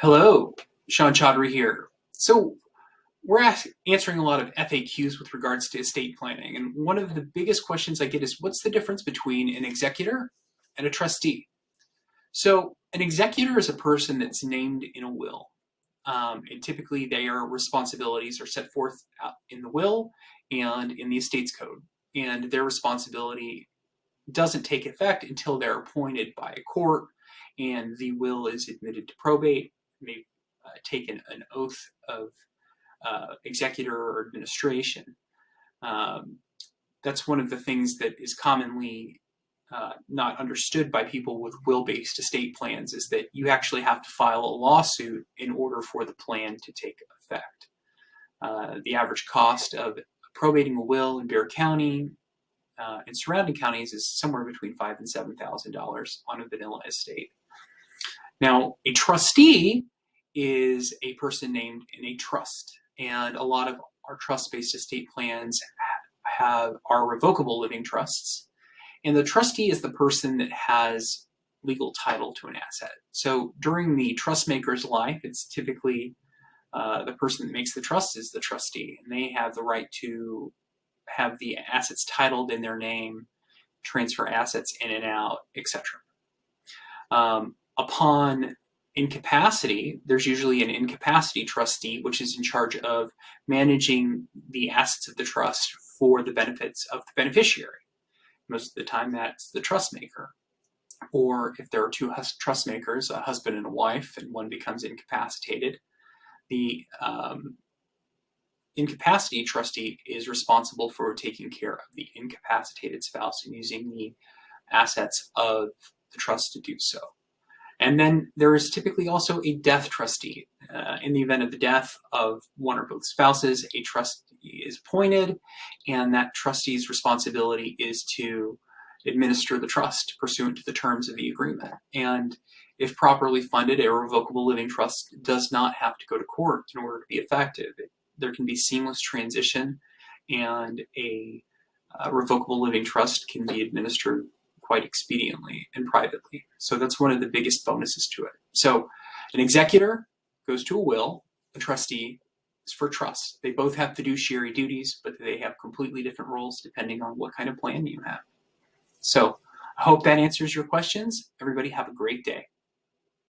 Hello, Shann here. So we're answering a lot of FAQs with regards to estate planning, and one of the biggest questions I get is what's the difference between an executor and a trustee? So an executor is a person that's named in a will. And typically their responsibilities are set forth out in the will and in the estates code, and their responsibility doesn't take effect until they're appointed by a court and the will is admitted to probate. They've taken an oath of executor or administration. Um, that's one of the things that is commonly not understood by people with will-based estate plans, is that you actually have to file a lawsuit in order for the plan to take effect. The average cost of probating a will in Bexar County and surrounding counties is somewhere between $5,000 and $7,000 on a vanilla estate. Now, a trustee is a person named in a trust, and a lot of our trust-based estate plans are revocable living trusts, and the trustee is the person that has legal title to an asset. So during the trust maker's life, it's typically the person that makes the trust is the trustee, and they have the right to have the assets titled in their name, transfer assets in and out, etc. Upon incapacity, there's usually an incapacity trustee, which is in charge of managing the assets of the trust for the benefits of the beneficiary. Most of the time, that's the trust maker. Or if there are two trust makers, a husband and a wife, and one becomes incapacitated, the incapacity trustee is responsible for taking care of the incapacitated spouse and using the assets of the trust to do so. And then there is typically also a death trustee. In the event of the death of one or both spouses, a trustee is appointed, and that trustee's responsibility is to administer the trust pursuant to the terms of the agreement. And if properly funded, a revocable living trust does not have to go to court in order to be effective. There can be seamless transition, and a revocable living trust can be administered quite expediently and privately. So that's one of the biggest bonuses to it. So an executor goes to a will, a trustee is for trust. They both have fiduciary duties, but they have completely different roles depending on what kind of plan you have. So I hope that answers your questions. Everybody have a great day.